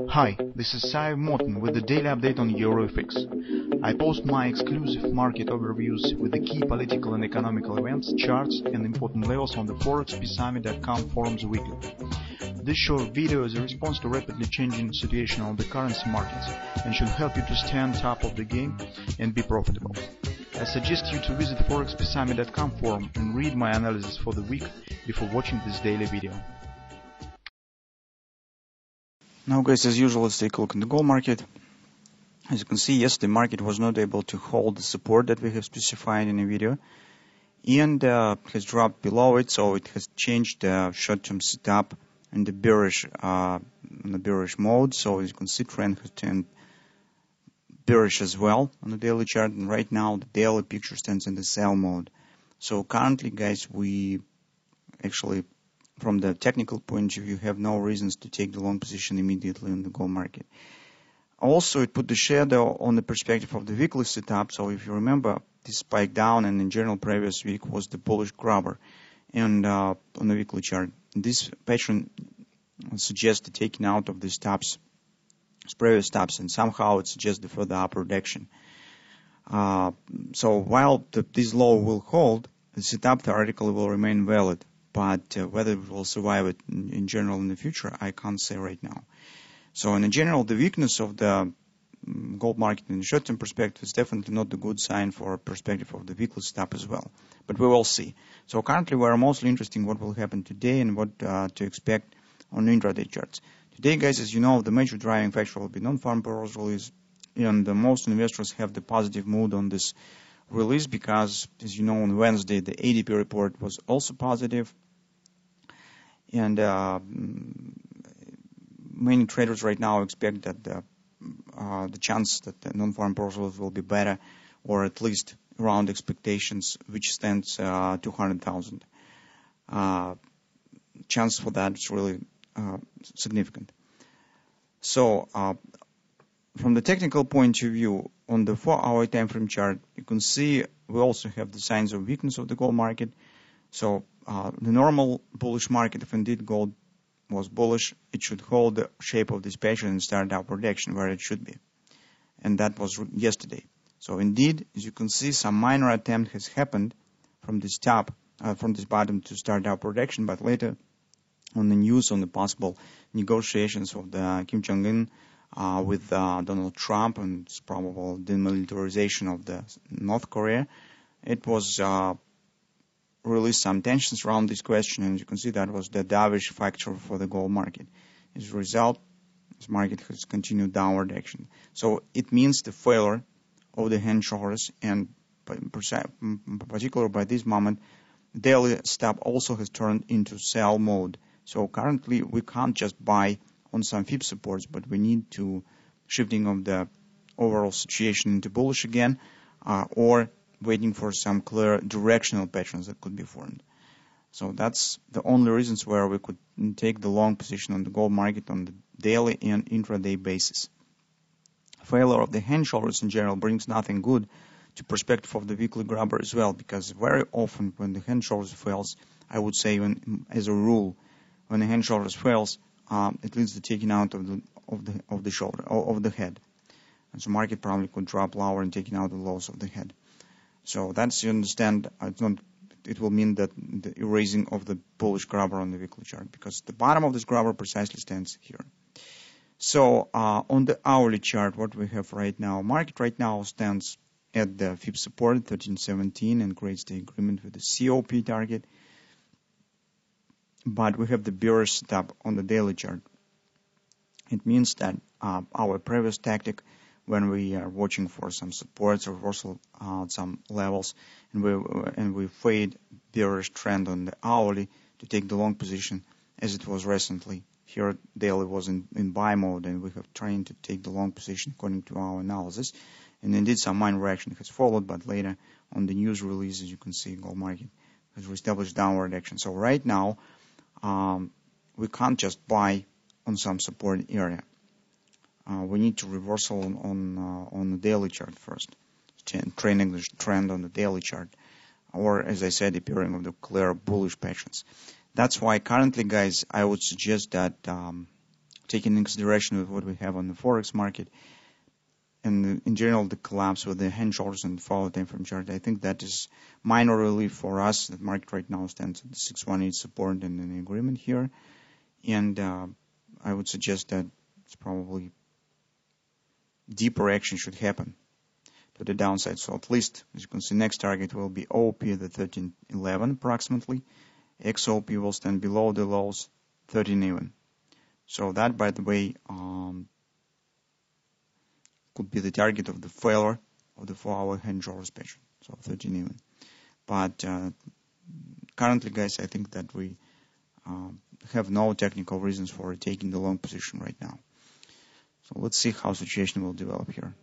Hi, this is Sive Morten with the daily update on EuroFX. I post my exclusive market overviews with the key political and economical events, charts and important levels on the ForexPeaceArmy.com forums weekly. This short video is a response to rapidly changing situation on the currency markets and should help you to stay on top of the game and be profitable. I suggest you to visit ForexPeaceArmy.com forum and read my analysis for the week before watching this daily video. Now guys, as usual, let's take a look in the gold market. As you can see, yes, the market was not able to hold the support that we have specified in the video and has dropped below it, so it has changed the short-term setup in the bearish mode. So as you can see, trend has turned bearish as well on the daily chart, and right now the daily picture stands in the sell mode. So currently, guys, we actually, from the technical point of view, have no reasons to take the long position immediately in the gold market. Also, it put the shadow on the perspective of the weekly setup. So if you remember, this spike down and in general previous week was the bullish grabber, and on the weekly chart, this pattern suggests the taking out of the stops, previous stops, and somehow it suggests the further upward action. So while this low will hold, the setup theoretically will remain valid. But whether it will survive it in general in the future, I can't say right now. So in general, the weakness of the gold market in the short-term perspective is definitely not a good sign for a perspective of the weekly setup as well. But we will see. So currently, we are mostly interested in what will happen today and what to expect on intraday charts. Today, guys, as you know, the major driving factor will be non-farm payrolls release, and most investors have the positive mood on this release because, as you know, on Wednesday the ADP report was also positive, and many traders right now expect that the chance that the non-farm payrolls will be better, or at least around expectations, which stands 200,000. Chance for that is really significant. So from the technical point of view, on the 4-hour time frame chart, you can see we also have the signs of weakness of the gold market. So the normal bullish market, if indeed gold was bullish, it should hold the shape of this pattern and start upward action where it should be. And that was yesterday. So indeed, as you can see, some minor attempt has happened from this top, from this bottom to start upward action, but later on the news on the possible negotiations of the Kim Jong-un with Donald Trump and its probable demilitarization of the North Korea, it was released some tensions around this question, and you can see that was the dovish factor for the gold market. As a result, this market has continued downward action. So it means the failure of the hand shoulders, and in particular by this moment, daily stop also has turned into sell mode. So currently we can't just buy on some fib supports, but we need to shifting of the overall situation into bullish again, or waiting for some clear directional patterns that could be formed. So that's the only reasons where we could take the long position on the gold market on the daily and intraday basis. Failure of the hand shoulders in general brings nothing good to perspective of the weekly grabber as well, because very often when the hand shoulders fails, I would say even as a rule, when the hand shoulders fails, it leads to taking out of the shoulder, of the head. And so market probably could drop lower and taking out the lows of the head. So that's, you understand, it will mean that the erasing of the bullish grabber on the weekly chart, because the bottom of this grabber precisely stands here. So on the hourly chart, what we have right now, market right now stands at the fib support 1317 and creates the agreement with the COP target. But we have the bearish setup on the daily chart. It means that our previous tactic, when we are watching for some supports or reversal at some levels, and we fade bearish trend on the hourly to take the long position, as it was recently. Here daily was in buy mode, and we have tried to take the long position according to our analysis. And indeed some minor reaction has followed, but later on the news release, as you can see, gold market has reestablished downward action. So right now we can't just buy on some support area. We need to reversal on the daily chart first, training the trend on the daily chart, or as I said, appearing of the clear bullish patterns. That's why currently, guys, I would suggest that taking into consideration with what we have on the Forex market, and in general the collapse with the hand shoulders and 4-hour time frame chart, I think that is minor relief for us. The market right now stands at the 618 support and an agreement here, and I would suggest that it's probably deeper action should happen to the downside. So at least, as you can see, next target will be OP at the 1311 approximately. XOP will stand below the lows 13 even. So that, by the way, could be the target of the failure of the 4-hour hand shoulders pattern, so 13 even. But currently, guys, I think that we have no technical reasons for taking the long position right now. So let's see how the situation will develop here.